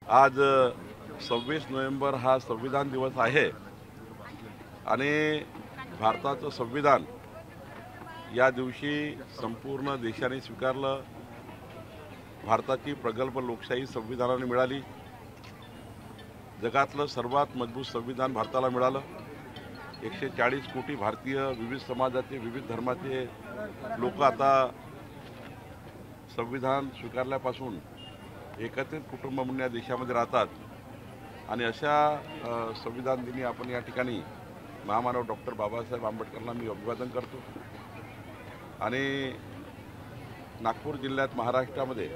आज 26 नोव्हेंबर हा संविधान दिवस आहे आणि भारताचं संविधान या दिवशी संपूर्ण देशाने स्वीकारलं। भारताची प्रगल्भ लोकशाही संविधानाने मिळाली। जगातलं सर्वात मजबूत संविधान भारताला मिळालं। 140 कोटी भारतीय विविध समाजाचे विविध धर्माचे लोक आता संविधान स्वीकारल्यापासून एकत्रित कुटुंब म्हणून या देशामध्ये राहतात आणि अशा संविधान दिनी आपण या ठिकाणी महामानव डॉक्टर बाबासाहेब आंबेडकरांना मी अभिवादन करतो। आणि नागपूर जिल्ह्यात महाराष्ट्रामध्ये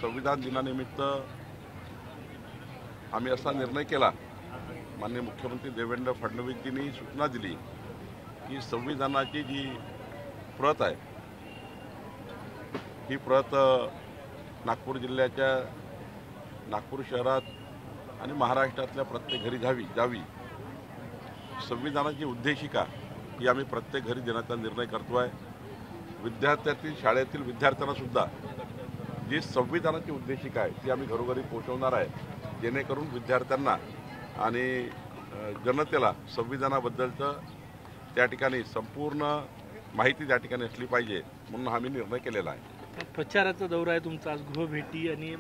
संविधान दिनानिमित्त आम्ही असा निर्णय केला। माननीय मुख्यमंत्री देवेंद्र फडणवीसजींनी सूचना दिली की संविधानाची जी प्रत आहे ही प्रत नागपूर जिल्ह्याच्या नागपूर शहरात आणि महाराष्ट्रातल्या प्रत्येक घरी जावी। संविधानाची उद्देशिका ही आम्ही प्रत्येक घरी देण्याचा निर्णय करतो आहे। विद्यार्थ्यातील शाळेतील विद्यार्थ्यांना सुद्धा जी संविधानाची उद्देशिका आहे ती आम्ही घरोघरी पोहोचवणार आहे, जेणेकरून विद्यार्थ्यांना आणि जनतेला संविधानाबद्दलचं त्या ठिकाणी संपूर्ण माहिती त्या ठिकाणी असली पाहिजे म्हणून आम्ही निर्णय केलेला आहे। प्रचाराचा दौरा आहे तुमचा, आज गृहभेटी आणि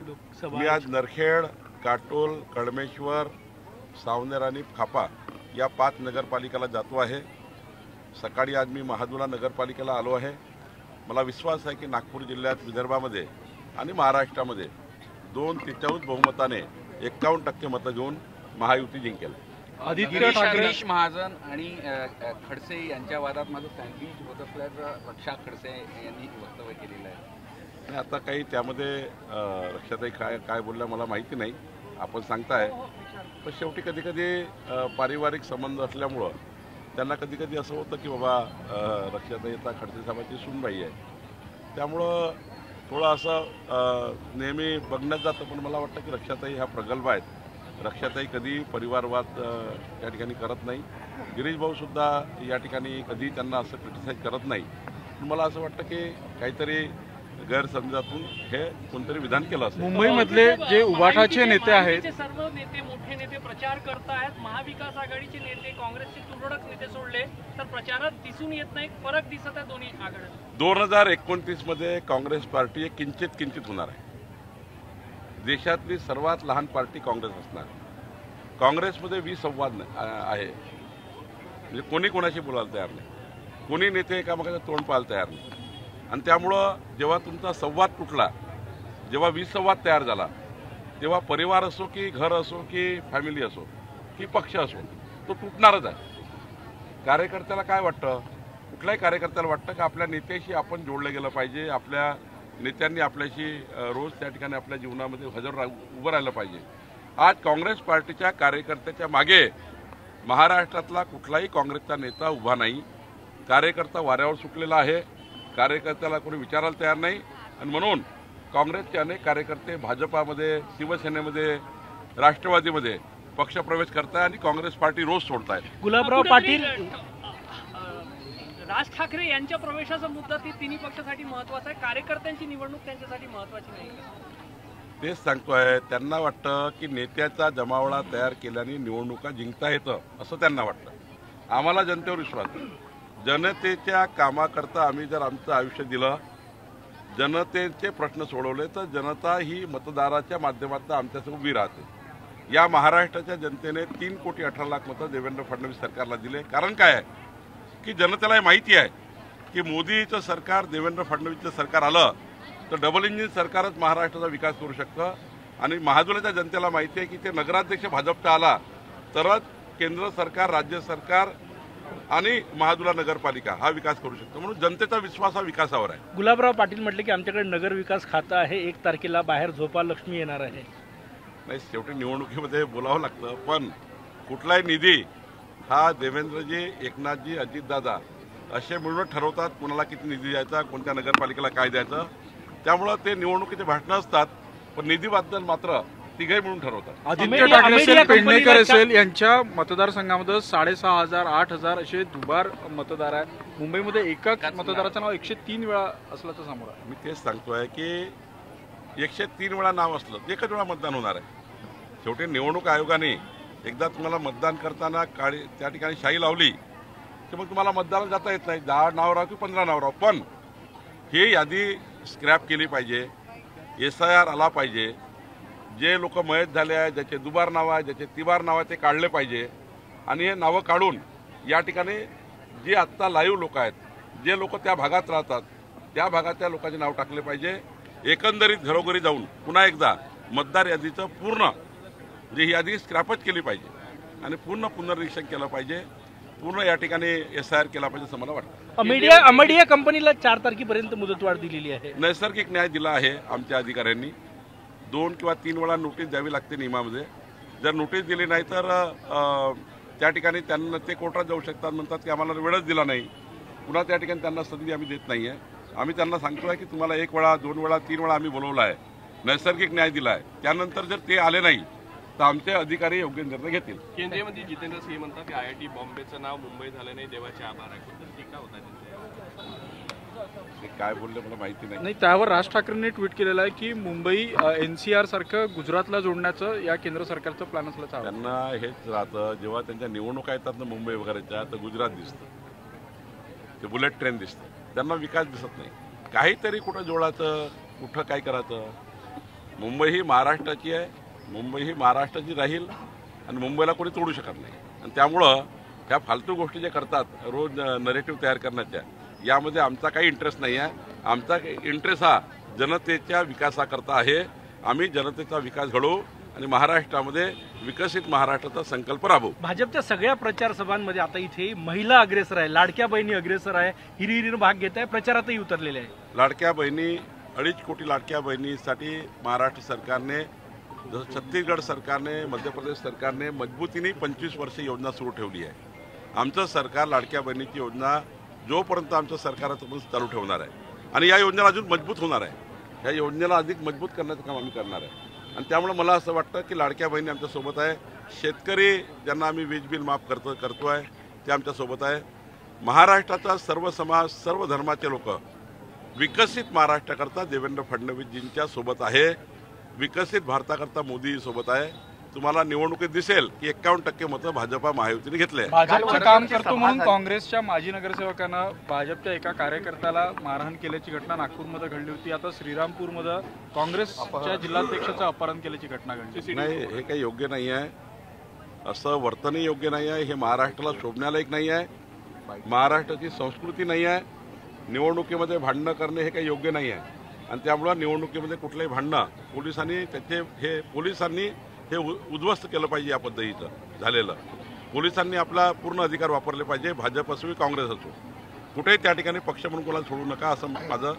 लोकसभा। मी आज नरखेड, काटोल, कळमेश्वर, सावनेर आणि खापा या 5 नगरपालिकेला जातो आहे। सकाळी आज मी महादुला नगरपालिकेला आलो आहे। मला विश्वास आहे की नागपूर जिल्ह्यात, विदर्भामध्ये आणि महाराष्ट्रामध्ये 2/3 बहुमताने 51% मतं घेऊन महायुती जिंकेल। आदित्य ठाकरे महाजन आणि खडसे यांच्या वादात माझं सँडविच होत असल्याचं रक्षा खडसे यांनी वक्तव्य केलेलं आहे। आता काही त्यामध्ये रक्षाताई काय बोलल्या मला माहिती नाही, आपण सांगताय। पण शेवटी कधी पारिवारिक संबंध असल्यामुळं त्यांना कधी असं होतं की बाबा रक्षाताई आता खडसे साहेबांची सूनबाई आहे, त्यामुळं थोडं असं नेहमी बघण्यात जातं। पण मला वाटतं की रक्षाताई ह्या प्रगल्भ आहेत। रक्षाताई कधी परिवारवाद त्या ठिकाणी करत नाही। गिरीश भाऊसुद्धा या ठिकाणी कधी त्यांना असं क्रिटिसाईज करत नाही। मला असं वाटतं की काहीतरी गैरसमजातून हे कोणतरी विधान केलं असेल। मुंबईमधले जे उभाटाचे नेते आहेत, सर्व नेते, मोठे नेते प्रचार करतायत। महाविकास आघाडीचे नेते, काँग्रेसचे तुरळक नेते सोडले तर प्रचारात दिसून येत नाही, फरक दिसत आहे दोन्ही आघाड्यांत। 2029 मध्ये काँग्रेस पार्टी किंचित होणार आहे। देशातली सर्वात लहान पार्टी काँग्रेस असणार। काँग्रेसमध्ये विसंवाद आहे, म्हणजे कोणी कोणाशी बोलायला तयार नाही, कोणी नेते एकामेकाचं तोंड पाहायला तयार नाही। आणि त्यामुळं जेव्हा तुमचा संवाद तुटला, जेव्हा विसंवाद तयार झाला, तेव्हा परिवार असो की घर असो की फॅमिली असो की पक्ष असो, तो तुटणारच आहे। कार्यकर्त्याला काय वाटतं, कुठल्याही कार्यकर्त्याला वाटतं की आपल्या नेत्याशी आपण जोडलं गेलं पाहिजे, आपल्या नेत्यांनी आपल्याशी रोज त्या ठिकाणी आपल्या जीवनामध्ये उभं राहिलं पाहिजे। आज काँग्रेस पार्टीच्या कार्यकर्त्याच्या मागे महाराष्ट्रातला कुठलाही काँग्रेसचा नेता उभा नाही। कार्यकर्ता वाऱ्यावर सुटलेला आहे, कार्यकर्त्याला कोणी विचारायला तयार नाही। आणि म्हणून काँग्रेसचे अनेक कार्यकर्ते भाजपामध्ये, शिवसेनेमध्ये, राष्ट्रवादीमध्ये पक्षप्रवेश करतायत आणि काँग्रेस पार्टी रोज सोडतायत। गुलाबराव पाटील, राज ठाकरे यांच्या प्रवेशाचा मुद्दा तिन्ही पक्षासाठी महत्त्वाचा आहे, कार्यकर्त्यांची निवडणूक त्यांच्यासाठी महत्त्वाची नाही। तेच सांगतोय, त्यांना वाटतं की नेत्याचा जमावडा तयार केल्याने निवडणुका जिंकता येतं असं त्यांना वाटतं। आम्हाला जनतेवर विश्वास आहे। जनतेच्या कामाकरता आम्ही जर आमचं आयुष्य दिलं, जनतेचे प्रश्न सोडवले, तर जनता ही मतदाराच्या माध्यमातून आमच्यासोबत उभी राहते। या महाराष्ट्राच्या जनतेने 3,18,00,000 मतं देवेंद्र फडणवीस सरकारला दिले। कारण काय आहे की जनतेला माहिती आहे की मोदीचं सरकार, देवेंद्र फडणवीसचं सरकार आलं तर डबल इंजिन सरकारच महाराष्ट्राचा विकास करू शकतं। आणि महाजुलाच्या जनतेला माहिती आहे की ते नगराध्यक्ष भाजपचा आला तरच केंद्र सरकार, राज्य सरकार आणि महाजुला नगरपालिका हा विकास करू शकतो। म्हणून जनतेचा विश्वास हा विकासावर आहे। गुलाबराव पाटील म्हटले की आमच्याकडे नगर विकास खातं आहे, 1 तारखेला बाहेर झोपा लक्ष्मी येणार आहे। नाही, शेवटी निवडणुकीमध्ये बोलावं लागतं, पण कुठलाही निधी हा देवेंद्रजी, एकनाथजी, अजितदादा असे मिळून ठरवतात कोणाला किती निधी द्यायचा, कोणत्या नगरपालिकेला काय द्यायचं। त्यामुळं ते निवडणुकीचे भाषणं असतात, पण निधीबद्दल मात्र तिघे मिळून ठरवतात। आदित्य ठाकरे असेल, पेडणेकर असेल, यांच्या मतदारसंघामध्ये 6,500, 8,000 असे दुबार मतदार आहेत। मुंबईमध्ये एकाच मतदाराचं नाव 103 वेळा असल्याचं समोर आहे। मी तेच सांगतोय की 103 वेळा नाव असलं तर एकच वेळा मतदान होणार आहे. शेवटी निवडणूक आयोगाने एकदा तुम्हाला मतदान करताना त्या ठिकाणी शाई लावली की मग तुम्हाला मतदानाला जाता येत नाही. 10 नाव राहतो 15 नाव राहतो, पण ही यादी स्क्रॅप केली पाहिजे. SIR आला पाहिजे. जे लोक मयत झाले आहेत, ज्याचे दुबार नाव आहे, ज्याचे तिबार नाव आहे, ते काढले पाहिजे. आणि हे नावं काढून या ठिकाणी जे आत्ता लाईव्ह लोक आहेत, जे लोक त्या भागात राहतात, त्या भागातल्या लोकांचे नाव टाकले पाहिजे. एकंदरीत घरोघरी जाऊन पुन्हा एकदा मतदार यादीचं पूर्ण ही यादी स्क्रॅपच केली पाहिजे आणि पूर्ण पुनर्निरीक्षण केलं पाहिजे. पूर्ण या ठिकाणी SIR केला पाहिजे असं मला वाटतं. अमेडिया कंपनीला 4 तारखेपर्यंत मुदतवाढ दिलेली आहे. नैसर्गिक न्याय दिला आहे आमच्या अधिकाऱ्यांनी. 2 किंवा 3 वेळा नोटीस द्यावी लागते नियमामध्ये. जर नोटीस दिली नाही तर त्या ठिकाणी त्यांना ते कोर्टात जाऊ शकतात. म्हणतात की आम्हाला वेळच दिला नाही. पुन्हा त्या ठिकाणी त्यांना संधी आम्ही देत नाही आहे. आम्ही त्यांना सांगतो आहे की तुम्हाला 1 वेळा 2 वेळा 3 वेळा आम्ही बोलवलं आहे, नैसर्गिक न्याय दिला आहे. त्यानंतर जर ते आले नाही तर आमचे अधिकारी योग्य निर्णय घेतील. केंद्रीय मंत्री जितेंद्र सिंह म्हणतात की IIT बॉम्बेचं नाव मुंबई झालं नाही, देवाचे आभार आहे. टीका होता ते काय बोलले मला माहिती नाही. नाही, त्यावर राज ठाकरेंनी ट्विट केलेलं आहे की मुंबई NCR सारखं गुजरातला जोडण्याचं या केंद्र सरकारचं प्लॅन असल्याचं आरोप. त्यांना हेच राहतं, जेव्हा त्यांच्या निवडणुका येतात ना मुंबई वगैरेच्या, तर गुजरात दिसतं, ते बुलेट ट्रेन दिसतं. त्यांना विकास दिसत नाही. काहीतरी कुठं जोडायचं, कुठं काय करायचं. मुंबई ही महाराष्ट्राची आहे, मुंबई ही महाराष्ट्राची राहील आणि मुंबईला कोणी तोडू शकत नाही. आणि त्यामुळं ह्या फालतू गोष्टी जे करतात रोज नरेटिव्ह तयार करण्याच्या, यामध्ये आमचा काही इंटरेस्ट नाही आहे. आमचा इंटरेस्ट हा जनतेच्या विकासाकरता आहे. आम्ही जनतेचा विकास घडवू आणि महाराष्ट्रामध्ये विकसित महाराष्ट्राचा संकल्प राबवू. भाजपच्या सगळ्या प्रचार सभांमध्ये आता इथे महिला अग्रेसर आहे, लाडक्या बहिणी अग्रेसर आहे, हिरिहिरीनं भाग घेत आहे, प्रचारातही उतरलेले आहे. लाडक्या बहिणी 2.5 कोटी लाडक्या बहिणीसाठी महाराष्ट्र सरकारने, जसं छत्तीसगड सरकारने, मध्य प्रदेश सरकारने मजबूतीने 25 वर्ष योजना सुरू ठेवली आहे. आमचं सरकार लाडक्या बहिणीची योजना जोपर्यंत आमचं सरकार आहे तोपर्यंत चालू ठेवणार आहे आणि या योजनेला अजून मजबूत होणार आहे. ह्या योजनेला अधिक मजबूत करण्याचं काम आम्ही करणार आहे. आणि त्यामुळे मला असं वाटतं की लाडक्या बहिणी आमच्यासोबत आहे. शेतकरी ज्यांना आम्ही वीज बिल माफ करतो आहे ते आमच्यासोबत आहे. महाराष्ट्राचा सर्व समाज, सर्व धर्माचे लोक विकसित महाराष्ट्राकरता देवेंद्र फडणवीसजींच्या सोबत आहे. विकसित भारताकरता मोदी सोबत आहे. तुम्हाला निवडणुकीत दिसेल की 51% मतं भाजपा महायुतीने घेतले. भाजपचं काम करतो म्हणून काँग्रेसच्या माजी नगरसेवकानं भाजपच्या एका कार्यकर्त्याला मारहाण केल्याची घटना नागपूरमध्ये घडली होती. आता श्रीरामपूरमध्ये काँग्रेसच्या जिल्हाध्यक्षाचं अपहरण केल्याची घटना घडली. नाही, हे काही योग्य नाही आहे. असं वर्तनही योग्य नाही आहे. हे महाराष्ट्राला शोभण्यालायक नाही आहे. महाराष्ट्राची संस्कृती नाही आहे. निवडणुकीमध्ये भांडणं करणे हे काही योग्य नाही आहे. आणि त्यामुळं निवडणुकीमध्ये कुठलंही भांडणं पोलिसांनी हे उद्ध्वस्त केलं पाहिजे. या पद्धतीचं झालेलं पोलिसांनी आपला पूर्ण अधिकार वापरले पाहिजे. भाजप असो की काँग्रेस असो, कुठेही त्या ठिकाणी पक्ष म्हणून कोणाला सोडू नका असं माझं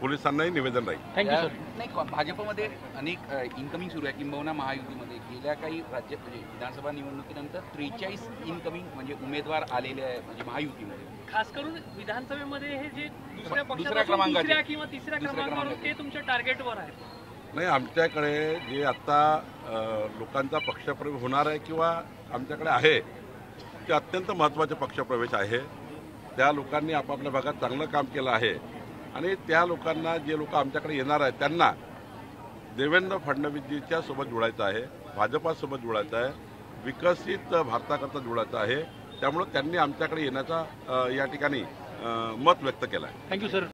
पोलिसांनाही निवेदन राहील. Thank you sir. नाही, भाजपमध्ये अनेक इन्कमिंग सुरू आहे. किंबहुना महायुतीमध्ये गेल्या काही म्हणजे विधानसभा निवडणुकीनंतर 43 इन्कमिंग म्हणजे उमेदवार आलेले आहे म्हणजे महायुतीमध्ये. खास करून विधानसभेमध्ये हे जे दुसऱ्या दुसऱ्या पक्षापासून क्रमांकाचे. दुसऱ्या किंवा तिसऱ्या क्रमांकावर ते तुमच्या टार्गेटवर आहे. नाही, आमच्याकडे जे आत्ता लोकांचा पक्षप्रवेश होणार आहे किंवा आमच्याकडे आहे ते अत्यंत महत्त्वाचे पक्षप्रवेश आहे. त्या लोकांनी आपापल्या भागात चांगलं काम केलं आहे आणि त्या लोकांना, जे लोक आमच्याकडे येणार आहेत त्यांना देवेंद्र फडणवीसजीच्या सोबत जोडायचं आहे, भाजपासोबत जोडायचं आहे, विकसित भारताकरता जोडायचं आहे. त्यामुळे त्यांनी आमच्याकडे येण्याचा या ठिकाणी मत व्यक्त केलं आहे. Thank you sir.